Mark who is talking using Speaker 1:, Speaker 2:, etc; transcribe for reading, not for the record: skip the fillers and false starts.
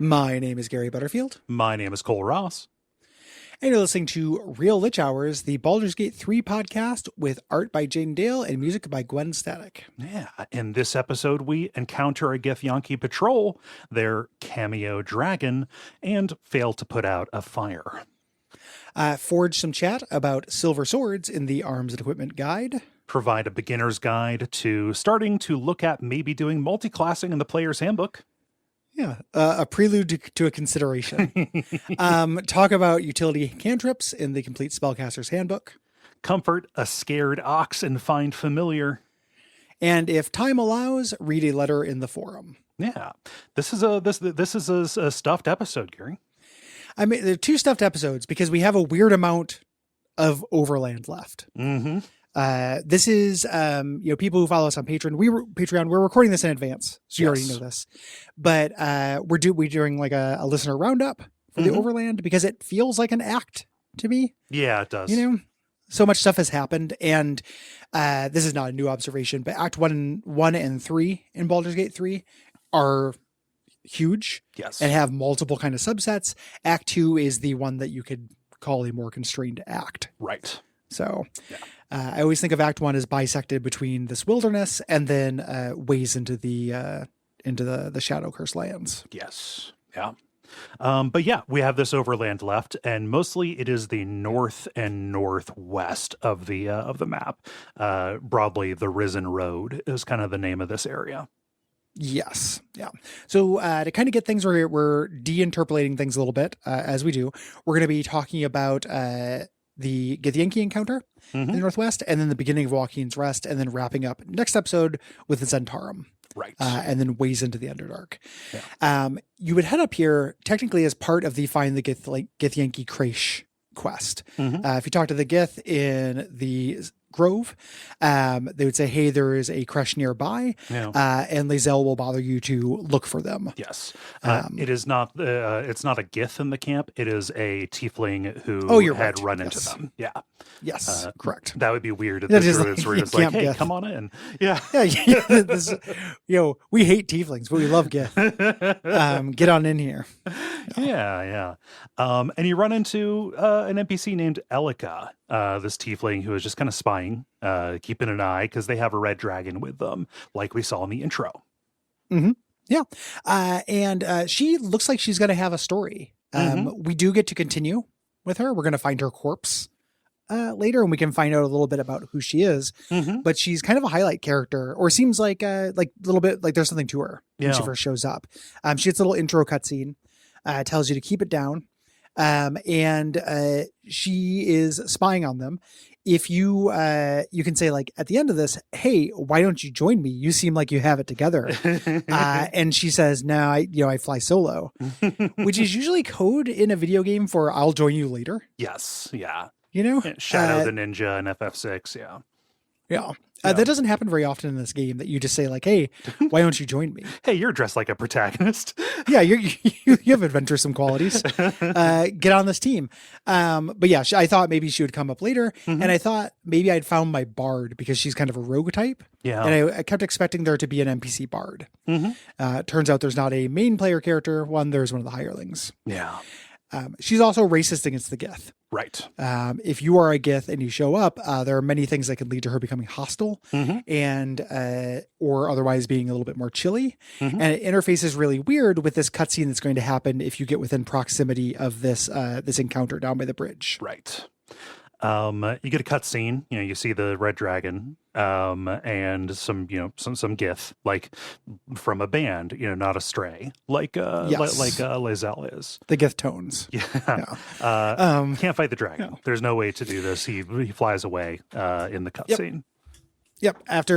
Speaker 1: My name is Gary Butterfield,
Speaker 2: My name is Cole Ross.
Speaker 1: and you're listening to Real Lich Hours, the Baldur's Gate 3 podcast with art by Jane Dale and music by Gwen Static.
Speaker 2: Yeah, in this episode, we encounter a Githyanki patrol, their cameo dragon, and fail to put out a fire.
Speaker 1: Forge some chat about silver swords in the Arms and Equipment Guide.
Speaker 2: Provide a beginner's guide to starting to look at maybe doing multi-classing in the player's handbook.
Speaker 1: Yeah, a prelude to a consideration. Talk about utility cantrips in the Complete Spellcaster's Handbook.
Speaker 2: Comfort a scared ox and find familiar.
Speaker 1: And if time allows, read a letter in the forum.
Speaker 2: Yeah, this is a stuffed episode, Gary.
Speaker 1: I mean, there are two stuffed episodes because we have a weird amount of overland left.
Speaker 2: Mm-hmm.
Speaker 1: This is, people who follow us on Patreon, we're recording this in advance. So you already know this, but, we're doing like a listener roundup for the overland because it feels like an act to me.
Speaker 2: Yeah, it does.
Speaker 1: You know, so much stuff has happened, and, this is not a new observation, but Act 1 and 3 in Baldur's Gate 3 are huge.
Speaker 2: Yes.
Speaker 1: And have multiple kind of subsets. Act 2 is the one that you could call a more constrained act.
Speaker 2: Right.
Speaker 1: So, I always think of Act 1 as bisected between this wilderness and then ways into the Shadow Curse lands.
Speaker 2: Yes. Yeah. But yeah, we have this overland left, and mostly it is the north and northwest of the map. Broadly, the Risen Road is kind of the name of this area.
Speaker 1: Yes. Yeah. So to kind of get things, we're de-interpolating things a little bit as we do. We're going to be talking about the Githyanki encounter in the Northwest, and then the beginning of Joaquin's Rest, and then wrapping up next episode with the Zentarum.
Speaker 2: Right.
Speaker 1: And then ways into the Underdark.
Speaker 2: Yeah.
Speaker 1: You would head up here technically as part of the Find the Githyanki Craish quest. If you talk to the Gith in the Grove, they would say, hey, there is a creche nearby, and Lae'zel will bother you to look for them.
Speaker 2: Yes. It is not, it's not a Gith in the camp. It is a tiefling who had run into them. Yeah.
Speaker 1: Yes, correct.
Speaker 2: That would be weird if the druids were just like, hey,
Speaker 1: Gith.
Speaker 2: come on in. Yeah.
Speaker 1: This, we hate tieflings, but we love Gith. Get on in here.
Speaker 2: Yeah. And you run into an NPC named Elika, this tiefling who is just kind of spying, keeping an eye because they have a red dragon with them, like we saw in the intro.
Speaker 1: Mm-hmm. Yeah. And she looks like she's going to have a story. We do get to continue with her. We're going to find her corpse later, and we can find out a little bit about who she is. But she's kind of a highlight character, or seems like a little bit like there's something to her when she first shows up. She gets a little intro cutscene, tells you to keep it down. And she is spying on them. If you can say, like, at the end of this, hey, why don't you join me? You seem like you have it together. And she says, no, I fly solo, which is usually code in a video game for I'll join you later.
Speaker 2: Yes. Yeah.
Speaker 1: Shadow
Speaker 2: the Ninja and FF6. Yeah.
Speaker 1: Yeah. That doesn't happen very often in this game, that you just say, like, hey, why don't you join me?
Speaker 2: Hey, you're dressed like a protagonist.
Speaker 1: Yeah, you have adventuresome qualities. Get on this team. But yeah, I thought maybe she would come up later, and I thought maybe I'd found my bard because she's kind of a rogue type. Yeah. And I kept expecting there to be an NPC bard. Turns out there's not a main player character. There's one of the hirelings.
Speaker 2: Yeah.
Speaker 1: She's also racist against the Gith.
Speaker 2: Right.
Speaker 1: If you are a Gith and you show up, there are many things that can lead to her becoming hostile and or otherwise being a little bit more chilly. And it interfaces really weird with this cutscene that's going to happen if you get within proximity of this this encounter down by the bridge.
Speaker 2: Right. You get a cutscene. You see the red dragon, and some Gith, like from a band. Not a stray, like Lae'zel is.
Speaker 1: The Gith tones.
Speaker 2: Yeah. Can't fight the dragon. No. There's no way to do this. He flies away in the cutscene.
Speaker 1: Yep. After